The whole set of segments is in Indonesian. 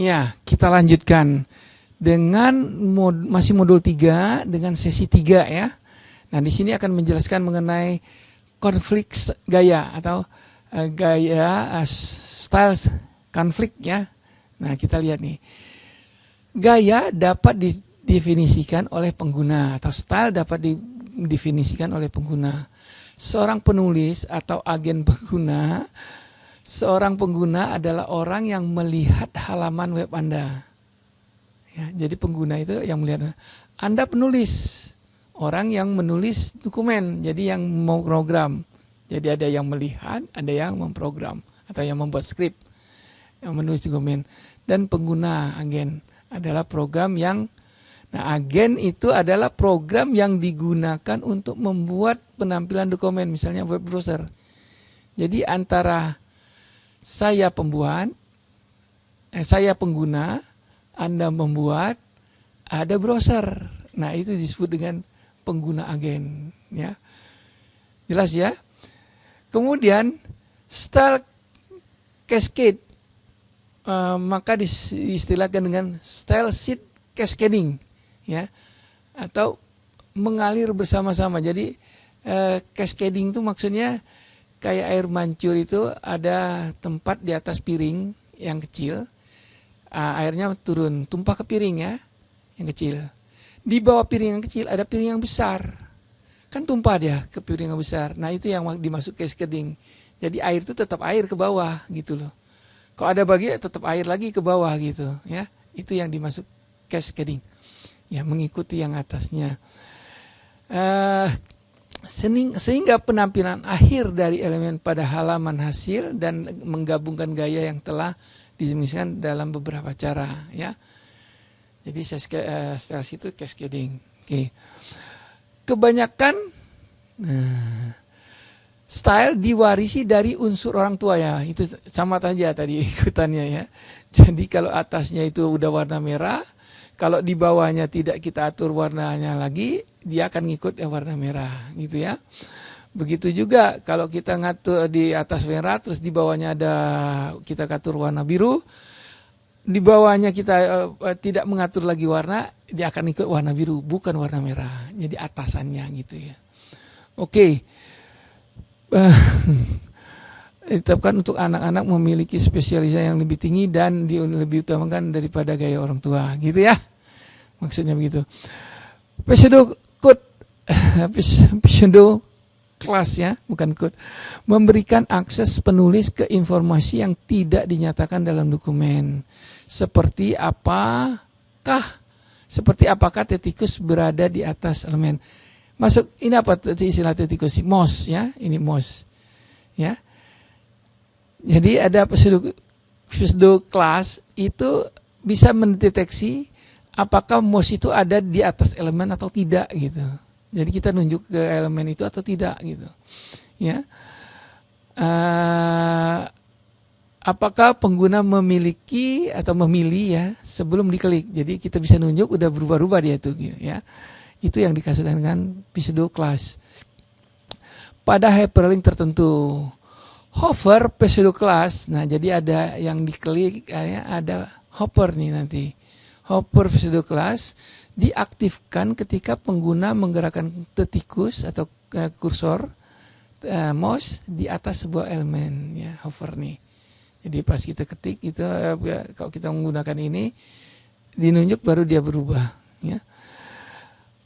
Ya, kita lanjutkan dengan masih modul 3 dengan sesi 3 ya. Nah, di sini akan menjelaskan mengenai konflik gaya atau gaya style konflik ya. Nah, kita lihat nih. Gaya dapat didefinisikan oleh pengguna atau style dapat didefinisikan oleh pengguna. Seorang penulis atau agen pengguna, seorang pengguna adalah orang yang melihat halaman web Anda. Ya, jadi pengguna itu yang melihat. Anda penulis, orang yang menulis dokumen, jadi yang mau program. Jadi ada yang melihat, ada yang memprogram atau yang membuat skrip, yang menulis dokumen. Dan pengguna agen adalah program yang, nah agen itu adalah program yang digunakan untuk membuat penampilan dokumen, misalnya web browser. Jadi antara saya pembuat, saya pengguna, Anda membuat, ada browser. Nah itu disebut dengan pengguna agen. Ya, jelas ya. Kemudian style cascade, maka diistilahkan dengan style sheet cascading, ya, atau mengalir bersama-sama. Jadi cascading itu maksudnya kayak air mancur itu ada tempat di atas piring yang kecil, airnya turun tumpah ke piring ya, yang kecil. Di bawah piring yang kecil ada piring yang besar. Kan tumpah dia ke piring yang besar. Nah itu yang dimaksud cascading. Jadi air itu tetap air ke bawah gitu loh. Kalau ada bagi tetap air lagi ke bawah gitu ya. Itu yang dimaksud cascading. Ya, mengikuti yang atasnya. Sehingga penampilan akhir dari elemen pada halaman hasil dan menggabungkan gaya yang telah dijelaskan dalam beberapa cara ya. Jadi style itu cascading. Oke. Kebanyakan style diwarisi dari unsur orang tua ya, itu sama saja tadi ikutannya ya. Jadi kalau atasnya itu udah warna merah, kalau di bawahnya tidak kita atur warnanya lagi, dia akan ngikut warna merah gitu ya. Begitu juga kalau kita ngatur di atas merah, terus di bawahnya ada kita atur warna biru, di bawahnya kita tidak mengatur lagi warna, dia akan ikut warna biru, bukan warna merah. Jadi atasannya gitu ya. Oke. Ditetapkan untuk anak-anak memiliki spesialisasi yang lebih tinggi dan lebih utamakan daripada gaya orang tua, gitu ya. Maksudnya begitu. Pseudo code, pseudo class ya, bukan code. Memberikan akses penulis ke informasi yang tidak dinyatakan dalam dokumen. Seperti apakah tikus berada di atas elemen. Masuk ini apa istilah tikus? Mouse ya, ini mouse. Ya. Jadi ada pseudo class itu bisa mendeteksi apakah mouse itu ada di atas elemen atau tidak gitu. Jadi kita nunjuk ke elemen itu atau tidak gitu. Ya. Apakah pengguna memiliki atau memilih ya sebelum diklik. Jadi kita bisa nunjuk udah berubah-ubah dia tuh gitu, ya. Itu yang dikasihkan dengan pseudo class. Pada hyperlink tertentu, hover pseudo class. Nah, jadi ada yang diklik ya, ada hover nih nanti. Hover pseudo class diaktifkan ketika pengguna menggerakkan tikus atau kursor mouse di atas sebuah elemen ya, hover nih. Jadi pas kita ketik itu kalau kita menggunakan ini dinunjuk baru dia berubah ya.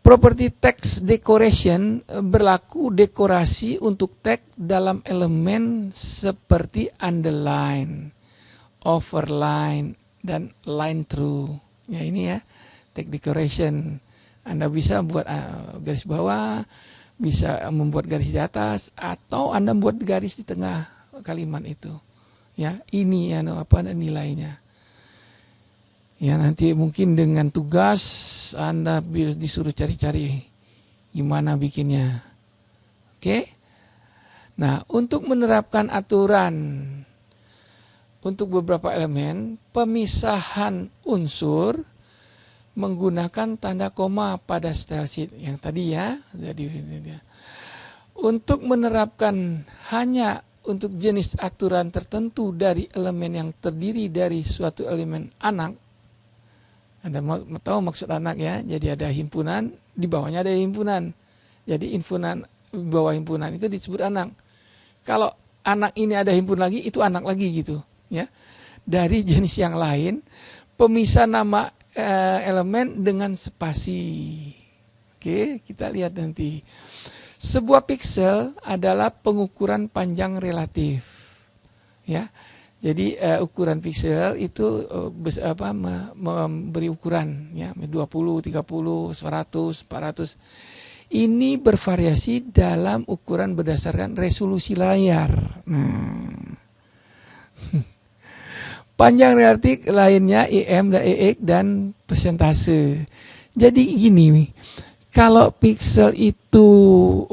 Properti text decoration berlaku dekorasi untuk teks dalam elemen seperti underline, overline dan line through. Ya ini ya, text decoration. Anda bisa buat garis bawah, bisa membuat garis di atas atau Anda buat garis di tengah kalimat itu. Ya, ini apa nilainya. Ya, nanti mungkin dengan tugas Anda disuruh cari-cari gimana bikinnya. Oke? Nah, untuk menerapkan aturan untuk beberapa elemen, pemisahan unsur menggunakan tanda koma pada style sheet yang tadi ya. Jadi untuk menerapkan hanya untuk jenis aturan tertentu dari elemen yang terdiri dari suatu elemen anak, Anda mau tahu maksud anak ya, jadi ada himpunan, di bawahnya ada himpunan. Jadi himpunan, bawah himpunan itu disebut anak. Kalau anak ini ada himpun lagi, itu anak lagi gitu ya. Dari jenis yang lain, pemisah nama elemen dengan spasi. Oke, kita lihat nanti. Sebuah piksel adalah pengukuran panjang relatif. Ya. Jadi ukuran piksel itu memberi ukuran ya 20, 30, 100, 400. Ini bervariasi dalam ukuran berdasarkan resolusi layar. Panjang relatif lainnya IM dan EX dan persentase. Jadi gini, kalau piksel itu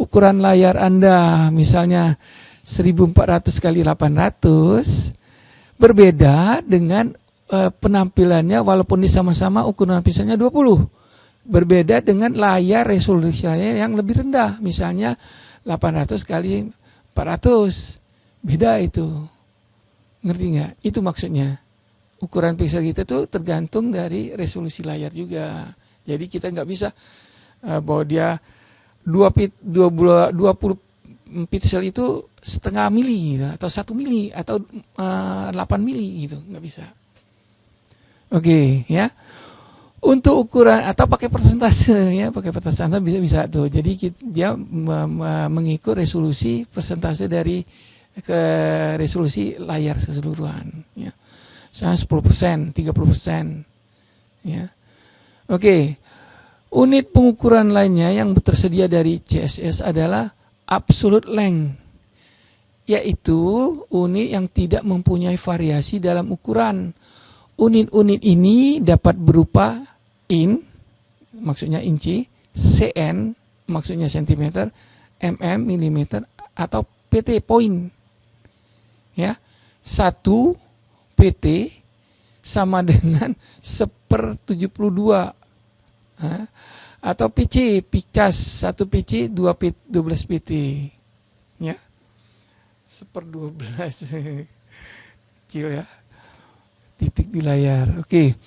ukuran layar Anda misalnya 1400 kali 800, berbeda dengan penampilannya walaupun sama-sama ukuran pikselnya 20. Berbeda dengan layar resolusinya yang lebih rendah, misalnya 800 kali 400. Beda itu. Ngerti nggak? Itu maksudnya. Ukuran piksel kita tuh tergantung dari resolusi layar juga. Jadi kita nggak bisa bahwa dia 20 piksel itu setengah mili gitu, atau 1 mili atau 8 mili gitu, nggak bisa. Oke, ya. Untuk ukuran atau pakai persentase ya, pakai persentase bisa tuh. Jadi dia mengikut resolusi persentase dari ke resolusi layar keseluruhan ya. Misalnya 10%, 30% ya. Oke. Unit pengukuran lainnya yang tersedia dari CSS adalah absolute length, yaitu unit yang tidak mempunyai variasi dalam ukuran. Unit-unit ini dapat berupa in, maksudnya inci, cn, maksudnya sentimeter, mm, milimeter, atau pt, poin. Ya, 1 pt sama dengan 1/72. Atau PC, picas 1 PC 12 PT ya, 1/12 kecil ya, titik di layar. Oke,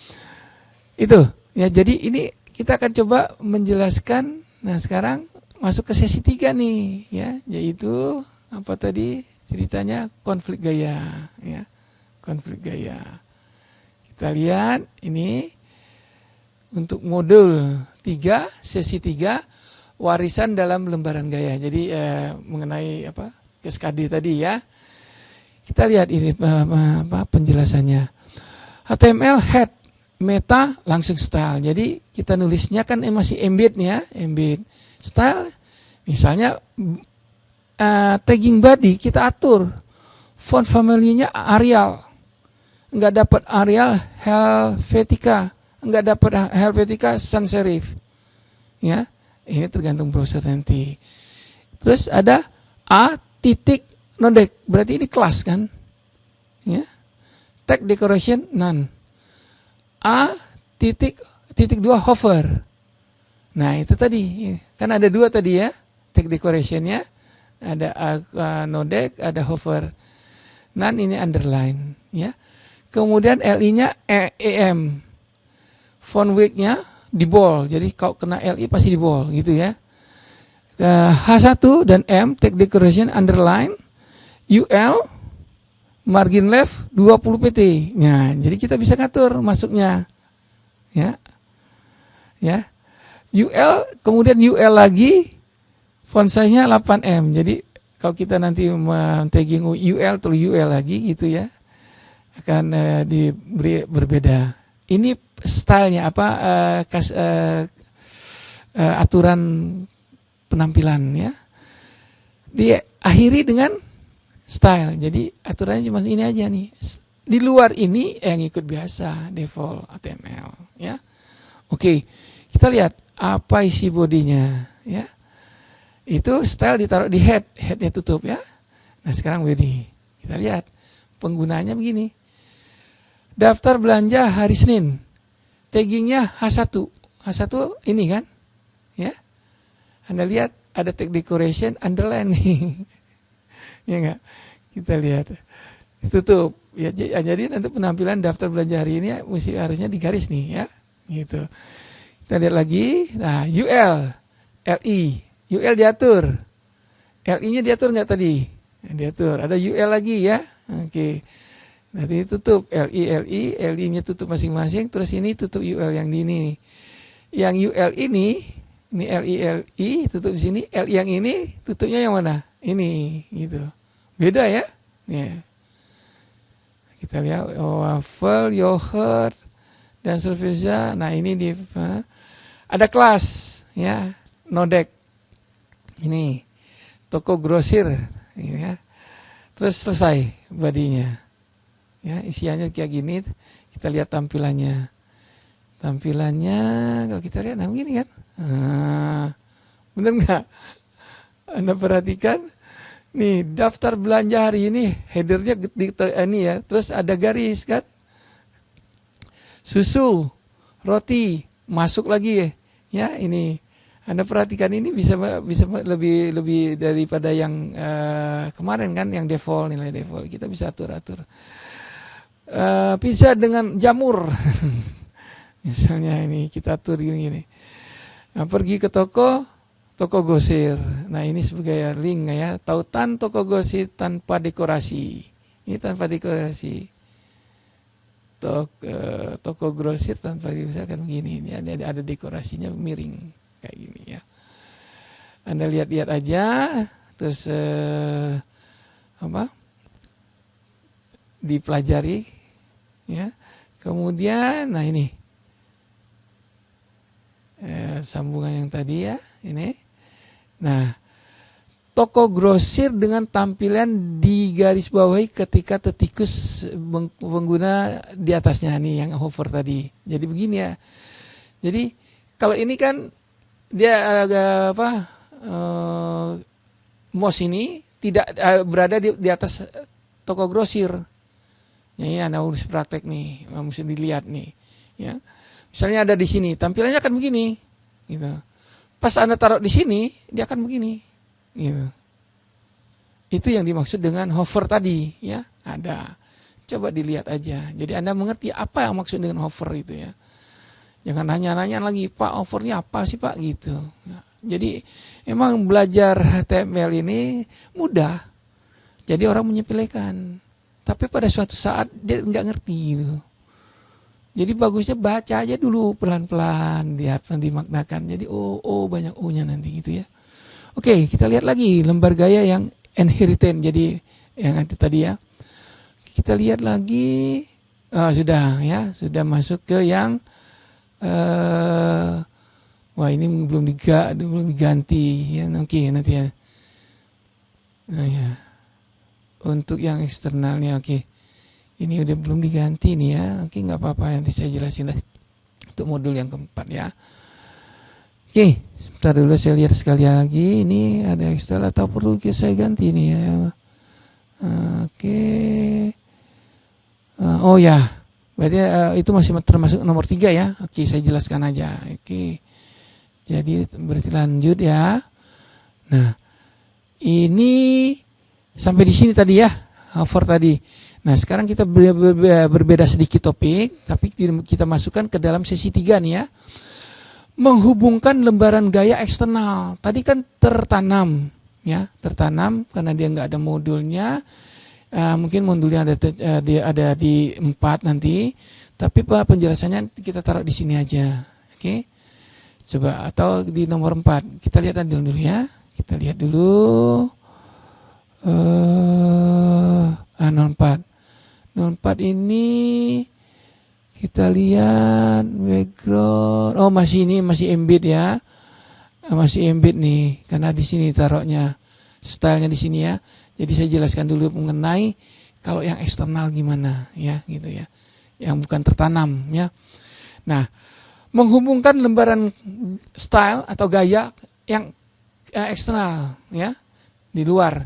itu ya. Jadi ini kita akan coba menjelaskan. Nah sekarang masuk ke sesi 3 nih ya, yaitu apa tadi ceritanya, konflik gaya ya, konflik gaya. Kita lihat ini untuk modul 3, sesi 3, warisan dalam lembaran gaya. Jadi mengenai apa KSKD tadi ya. Kita lihat ini penjelasannya. HTML head, meta, langsung style. Jadi kita nulisnya kan masih embed ya, embed. Style misalnya tagging body kita atur. Font family-nya Arial. Enggak dapat Arial Helvetica. Enggak dapat Helvetica sans serif. Ya, ini tergantung browser nanti. Terus ada A titik nodec, berarti ini kelas kan? Ya. Tag decoration none. A titik 2 hover. Nah, itu tadi. Kan ada 2 tadi ya. Tag decoration-nya ada nodec, ada hover. None ini underline, ya. Kemudian LI-nya EM. Font weight-nya di bold, jadi kalau kena LI pasti di bold gitu ya. H1 dan M, tag decoration underline, UL, margin left 20 pt. Nah, jadi kita bisa ngatur masuknya. Ya. Ya. UL, kemudian UL lagi, font size-nya 8M. Jadi kalau kita nanti tagging UL atau UL lagi gitu ya, akan diberi berbeda. Ini stylenya apa, aturan penampilan ya. Diakhiri dengan style. Jadi aturannya cuma ini aja nih. Di luar ini yang ikut biasa default HTML ya. Oke, kita lihat apa isi bodinya ya. Itu style ditaruh di head, headnya tutup ya. Nah sekarang body. Kita lihat penggunaannya begini. Daftar belanja hari Senin. Taggingnya H1. H1 ini kan. Ya. Anda lihat ada tag decoration underline nih. Ya enggak? Kita lihat. Tutup. Ya, jadi nanti penampilan daftar belanja hari ini harusnya digaris nih ya. Gitu. Kita lihat lagi. Nah, UL, LI. UL diatur. LI-nya diatur nggak tadi? Diatur. Ada UL lagi ya. Oke. Nanti tutup LI, LI-nya tutup masing-masing. Terus ini tutup UL yang di ini. Yang UL ini LI tutup di sini. L yang ini tutupnya yang mana? Ini gitu. Beda ya. Ya. Kita lihat waffle, yogurt, dan seterusnya. Nah ini di ada kelas ya, Nodek. Ini toko grosir ya. Terus selesai badinya. Ya, isiannya kayak gini. Kita lihat tampilannya. Tampilannya kalau kita lihat nah begini kan. Bener nggak? Anda perhatikan nih daftar belanja hari ini headernya ini ya, terus ada garis kan, susu, roti masuk lagi ya ini. Anda perhatikan ini bisa lebih daripada yang kemarin kan, yang default, nilai default kita bisa atur. Pizza dengan jamur, misalnya ini kita atur gini. Nah, pergi ke toko grosir. Nah ini sebagai link ya. Tautan toko grosir tanpa dekorasi. Ini tanpa dekorasi. Toko grosir tanpa dekorasi akan begini. Ini ada dekorasinya miring kayak gini ya. Anda lihat-lihat aja. Terus dipelajari ya. Kemudian nah ini sambungan yang tadi ya ini. Nah, toko grosir dengan tampilan di garis bawahi ketika tertikus pengguna di atasnya nih yang hover tadi. Jadi begini ya. Jadi kalau ini kan dia agak mouse ini tidak berada di atas toko grosir. Ya, ini Anda harus praktek nih, mesti dilihat nih. Ya, misalnya ada di sini, tampilannya akan begini, gitu. Pas Anda taruh di sini, dia akan begini. Gitu. Itu yang dimaksud dengan hover tadi, ya. Ada. Coba dilihat aja. Jadi Anda mengerti apa yang maksud dengan hover itu ya. Jangan nanya-nanya lagi, Pak, hovernya apa sih, Pak? Gitu. Nah, jadi emang belajar HTML ini mudah. Jadi orang menyepelekan. Tapi pada suatu saat dia nggak ngerti gitu. Jadi bagusnya baca aja dulu pelan-pelan, dimaknakan. Jadi banyak O-nya nanti gitu ya. Oke, kita lihat lagi lembar gaya yang inheritance. Jadi yang itu tadi ya. Kita lihat lagi sudah masuk ke yang wah ini belum diganti ya. Oke, nanti ya. Nah ya. Untuk yang eksternalnya oke. Ini udah belum diganti nih ya. Oke, nggak apa-apa, nanti saya jelasin lah untuk modul yang keempat ya. Oke, sebentar dulu saya lihat sekali lagi. Ini ada eksternal atau perlu saya ganti nih ya. Oke. Oh ya, berarti itu masih termasuk nomor 3 ya. Oke, saya jelaskan aja. Oke, jadi berarti lanjut ya. Nah, ini sampai di sini tadi ya, hover tadi. Nah, sekarang kita berbeda sedikit topik, tapi kita masukkan ke dalam sesi 3 nih ya. Menghubungkan lembaran gaya eksternal. Tadi kan tertanam, ya, tertanam karena dia nggak ada modulnya. Mungkin modulnya ada di 4 nanti, tapi penjelasannya kita taruh di sini aja. Oke, coba atau di nomor 4 kita lihat dulu ya. Kita lihat dulu 04. 04 ini kita lihat background. Oh, masih embed ya. Masih embed nih karena di sini taruhnya stylenya di sini ya. Jadi saya jelaskan dulu mengenai kalau yang eksternal gimana ya gitu ya. Yang bukan tertanam ya. Nah, menghubungkan lembaran style atau gaya yang eksternal ya di luar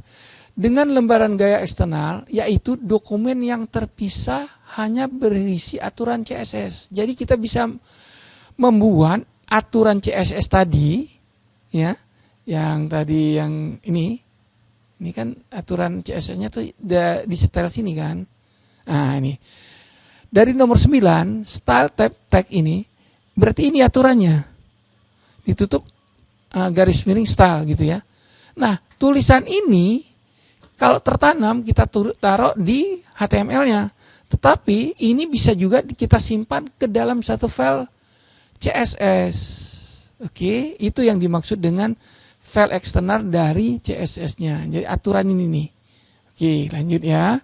dengan lembaran gaya eksternal, yaitu dokumen yang terpisah hanya berisi aturan CSS. Jadi kita bisa membuat aturan CSS tadi, ya, yang tadi yang ini, Ini kan aturan CSS-nya tuh di setel sini kan. Nah ini. Dari nomor 9, style tag ini, berarti ini aturannya. Ditutup garis miring style gitu ya. Nah, tulisan ini kalau tertanam kita taruh di HTML-nya. Tetapi ini bisa juga kita simpan ke dalam satu file CSS. Oke, itu yang dimaksud dengan file eksternal dari CSS-nya. Jadi aturan ini nih. Oke, lanjut ya.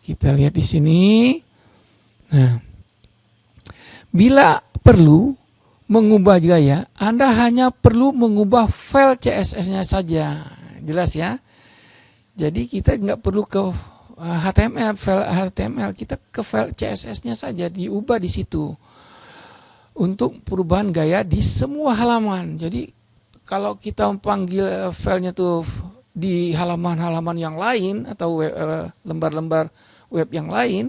Kita lihat di sini. Nah, bila perlu mengubah gaya, Anda hanya perlu mengubah file CSS-nya saja. Jelas ya? Jadi kita nggak perlu ke HTML, file HTML, kita ke file CSS-nya saja, diubah di situ. Untuk perubahan gaya di semua halaman. Jadi kalau kita panggil filenya tuh di halaman-halaman yang lain atau lembar-lembar web yang lain,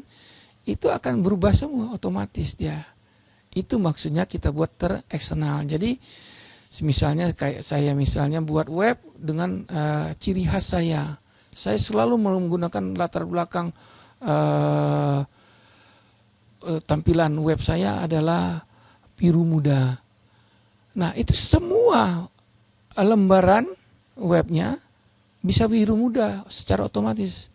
itu akan berubah semua otomatis dia. Itu maksudnya kita buat tereksternal. Jadi misalnya kayak saya misalnya buat web dengan ciri khas saya. Saya selalu menggunakan latar belakang tampilan web saya adalah biru muda. Nah itu semua lembaran webnya bisa biru muda secara otomatis.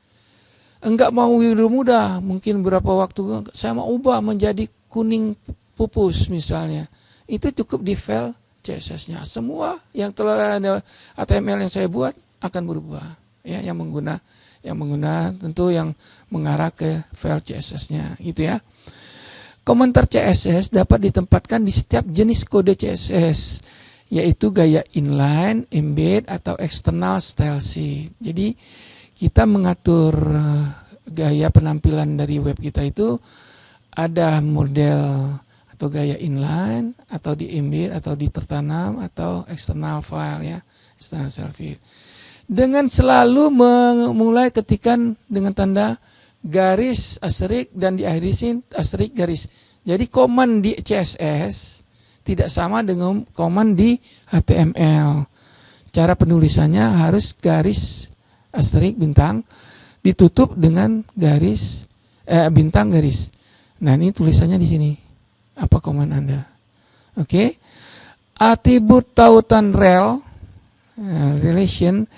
Enggak mau biru muda, mungkin beberapa waktu saya mau ubah menjadi kuning pupus misalnya. Itu cukup di file CSS-nya. Semua yang telah ada HTML yang saya buat akan berubah. Ya, yang mengguna tentu yang mengarah ke file CSS-nya, gitu ya. Komentar CSS dapat ditempatkan di setiap jenis kode CSS, yaitu gaya inline, embed, atau external style sheet. Jadi kita mengatur gaya penampilan dari web kita itu ada model atau gaya inline, atau di embed, atau di tertanam, atau external file ya, external style sheet. Dengan selalu memulai ketikan dengan tanda garis asterik dan diakhiri asterik garis. Jadi command di CSS tidak sama dengan command di HTML. Cara penulisannya harus garis asterik bintang ditutup dengan garis bintang garis. Nah, ini tulisannya di sini. Apa command Anda? Oke. Atribut tautan rel relation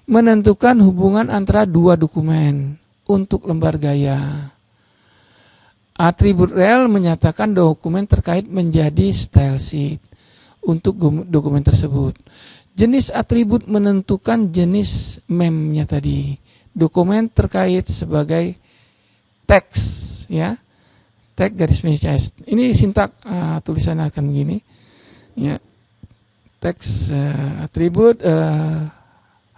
menentukan hubungan antara dua dokumen untuk lembar gaya. Atribut rel menyatakan dokumen terkait menjadi style sheet untuk dokumen tersebut. Jenis atribut menentukan jenis mem-nya tadi. Dokumen terkait sebagai teks, ya, tag garis miring CSS. Ini sintak tulisannya akan begini, ya. Teks atribut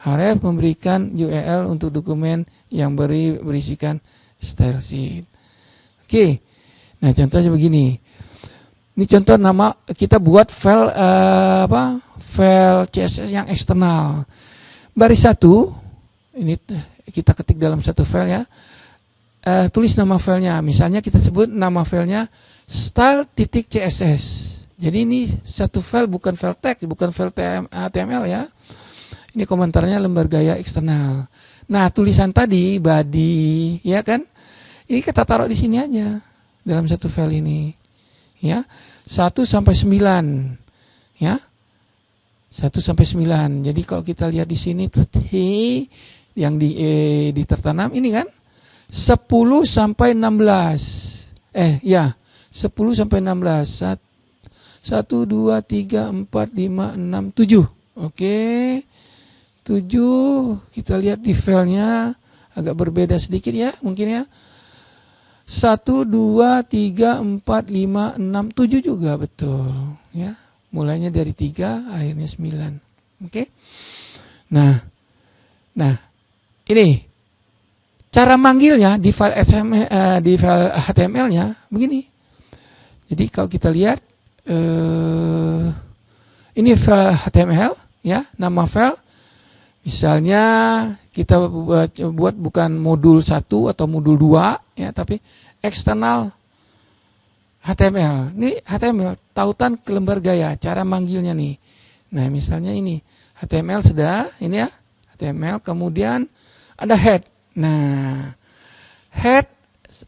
href memberikan URL untuk dokumen yang berisikan style sheet. Oke, nah contohnya begini. Ini contoh nama kita buat file file CSS yang eksternal. Baris 1 ini kita ketik dalam satu file ya. Tulis nama filenya. Misalnya kita sebut nama filenya style.css. Jadi ini satu file, bukan file teks, bukan file HTML ya. Ini komentarnya lembar gaya eksternal. Nah, tulisan tadi body, ya kan? Ini kita taruh di sini aja dalam satu file ini. Ya. 1 sampai 9. Ya. 1 sampai 9. Jadi kalau kita lihat di sini yang ditertanam ini kan 10 sampai 16. 10 sampai 16. 1 2 3 4 5 6 7. Oke. 7 kita lihat di filenya agak berbeda sedikit ya, mungkin ya. 1 2 3 4 5 6 7 juga betul ya. Mulainya dari 3 akhirnya 9. Oke. Nah, ini cara manggilnya di file HTML-nya begini. Jadi kalau kita lihat ini file HTML ya, nama file. Misalnya kita buat bukan modul 1 atau modul 2 ya, tapi eksternal HTML. Ini HTML tautan ke lembar gaya, cara manggilnya nih. Nah, misalnya ini HTML sudah, ini ya, HTML, kemudian ada head. Nah, head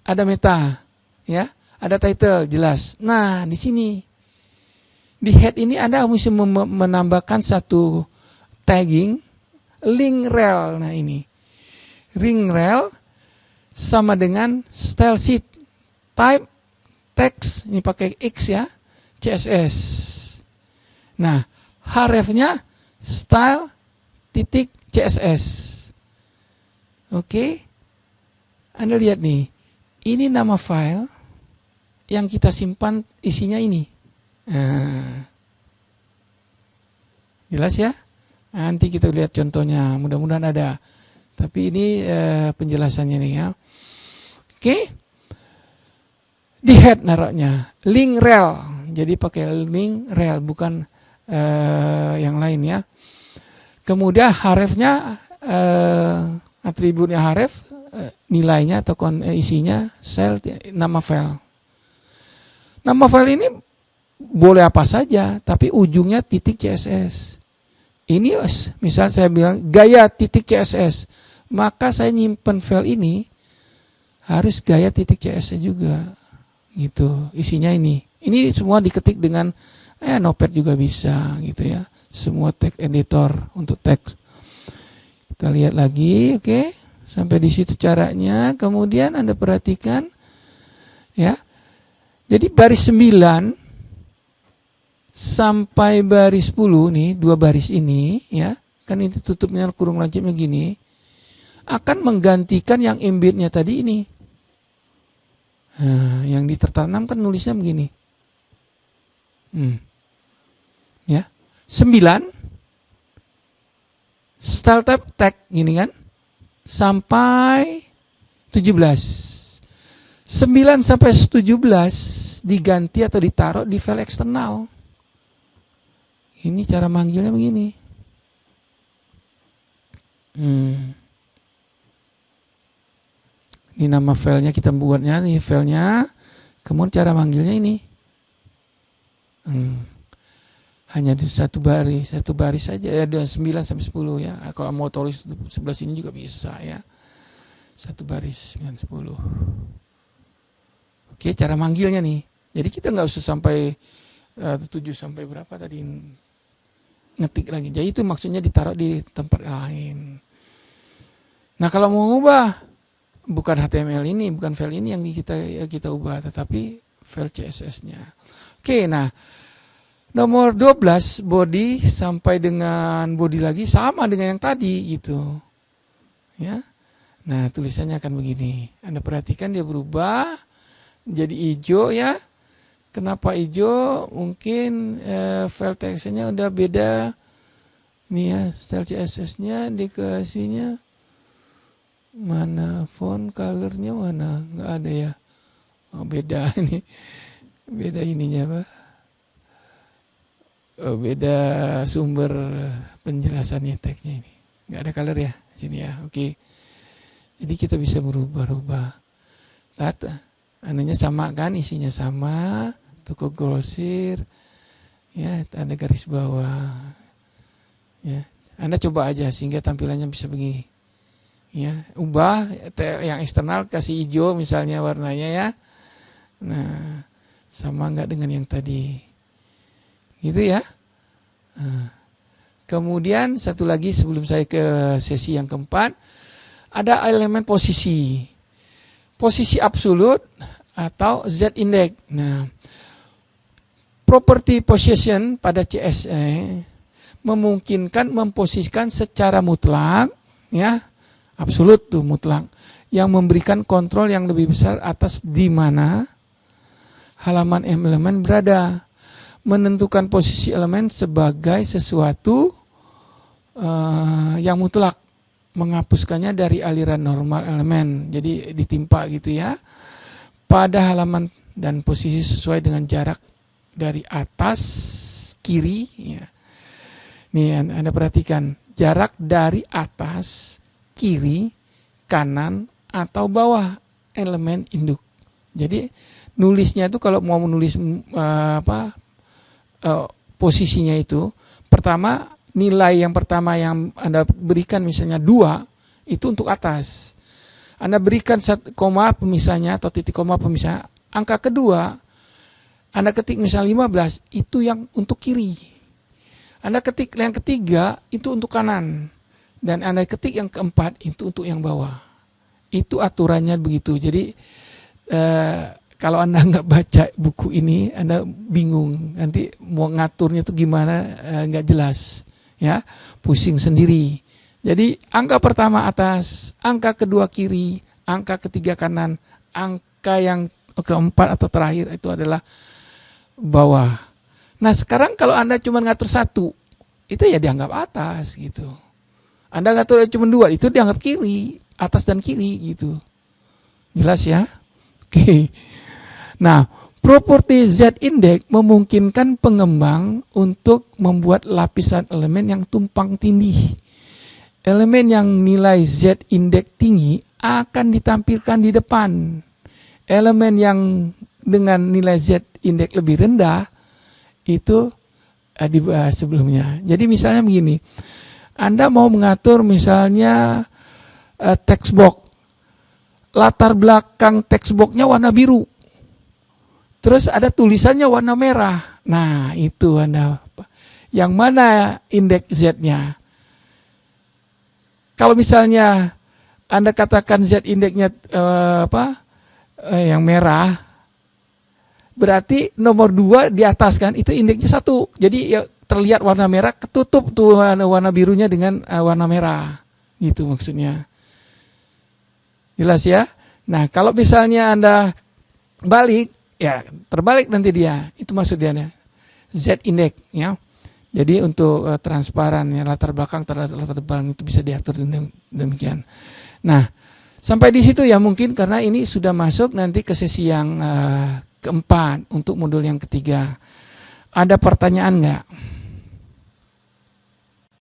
ada meta, ya, ada title jelas. Nah, di sini di head ini Anda mesti menambahkan satu tagging link rel. Nah, ini link rel sama dengan style sheet type text, ini pakai X ya, CSS. Nah, href-nya style titik CSS. Oke, Anda lihat nih, ini nama file yang kita simpan isinya ini. Nah, jelas ya? Nanti kita lihat contohnya, mudah-mudahan ada. Tapi ini penjelasannya nih ya. Oke, di head naruhnya link rel, jadi pakai link rel bukan yang lain ya. Kemudian href-nya atributnya href, nilainya atau isinya sel nama file. Nama file ini boleh apa saja, tapi ujungnya titik CSS. Ini misal saya bilang gaya titik CSS, maka saya nyimpen file ini harus gaya titik CSS juga, gitu. Isinya ini semua diketik dengan Notepad juga bisa, gitu ya. Semua text editor untuk teks. Kita lihat lagi, oke. Sampai di situ caranya. Kemudian Anda perhatikan, ya. Jadi baris 9 sampai baris 10 nih, 2 baris ini, ya. Kan itu tutupnya kurung lancipnya gini. Akan menggantikan yang embednya tadi ini. Nah, yang ditertanam kan nulisnya begini. Ya. 9 style type tag gini kan. Sampai 17. 9 sampai 17 diganti atau ditaruh di file eksternal. Ini cara manggilnya begini. Ini nama filenya kita buatnya, nih filenya. Kemudian cara manggilnya ini. Hanya di satu baris saja ya, 9 sampai 10 ya. Kalau mau tulis sebelah sini juga bisa ya. Satu baris 9 10. Oke, cara manggilnya nih. Jadi kita nggak usah sampai 7 sampai berapa tadi ngetik lagi. Jadi itu maksudnya ditaruh di tempat lain. Nah, kalau mau ubah bukan HTML ini, bukan file ini yang kita ubah, tetapi file CSS-nya. Oke, nah nomor 12 body sampai dengan body lagi sama dengan yang tadi gitu. Ya. Nah, tulisannya akan begini. Anda perhatikan dia berubah jadi hijau ya. Kenapa hijau? Mungkin file teksnya udah beda. Ini ya, style CSS-nya, dekorasinya mana, font color-nya mana? Nggak ada ya. Oh, beda ini. Beda ininya apa? Oh, beda sumber penjelasannya teksnya ini. Nggak ada color ya sini ya. Oke. Jadi kita bisa berubah-ubah. Anunya sama kan, isinya sama. Toko grosir. Ya, ada garis bawah. Ya, Anda coba aja sehingga tampilannya bisa begini. Ya, ubah yang eksternal kasih hijau misalnya warnanya ya. Nah, sama enggak dengan yang tadi. Gitu ya. Nah, kemudian satu lagi sebelum saya ke sesi yang keempat, ada elemen posisi. Posisi absolut atau Z index. Nah, property position pada CSS memungkinkan memposisikan secara mutlak ya. Absolut tuh mutlak, yang memberikan kontrol yang lebih besar atas di mana halaman elemen berada, menentukan posisi elemen sebagai sesuatu yang mutlak, menghapuskannya dari aliran normal elemen, jadi ditimpa gitu ya, pada halaman dan posisi sesuai dengan jarak dari atas kiri ya. Nih Anda perhatikan, jarak dari atas kiri, kanan, atau bawah elemen induk. Jadi nulisnya itu kalau mau menulis posisinya itu, pertama nilai yang pertama yang Anda berikan misalnya 2, itu untuk atas. Anda berikan koma pemisahnya atau titik koma pemisah. Angka kedua, Anda ketik misalnya 15, itu yang untuk kiri. Anda ketik yang ketiga, itu untuk kanan. Dan Anda ketik yang keempat, itu untuk yang bawah. Itu aturannya begitu. Jadi kalau Anda nggak baca buku ini, Anda bingung. Nanti mau ngaturnya itu gimana, nggak jelas. Ya, pusing sendiri. Jadi angka pertama atas, angka kedua kiri, angka ketiga kanan, angka yang keempat atau terakhir itu adalah bawah. Nah sekarang kalau Anda cuma ngatur 1, itu ya dianggap atas gitu. Anda ngatur cuma 2, itu dianggap kiri, atas dan kiri gitu. Jelas ya? Oke. Nah, properti Z-index memungkinkan pengembang untuk membuat lapisan elemen yang tumpang tindih. Elemen yang nilai Z-index tinggi akan ditampilkan di depan. Elemen yang dengan nilai Z-index lebih rendah itu dibahas sebelumnya. Jadi misalnya begini, Anda mau mengatur misalnya text box. Latar belakang text box-nya warna biru. Terus ada tulisannya warna merah. Nah, itu Anda. Yang mana indeks Z-nya? Kalau misalnya Anda katakan Z-indeksnya yang merah, berarti nomor 2 di atas kan, itu indeksnya 1. Jadi ya, terlihat warna merah, ketutup tuh warna birunya dengan warna merah. Gitu maksudnya. Jelas ya? Nah, kalau misalnya Anda balik, ya terbalik nanti dia. Itu maksudnya Z-index ya. Jadi untuk transparan ya, latar belakang terhadap latar belakang itu bisa diatur demikian. Nah, sampai di situ ya mungkin karena ini sudah masuk nanti ke sesi yang keempat untuk modul yang ketiga. Ada pertanyaan nggak?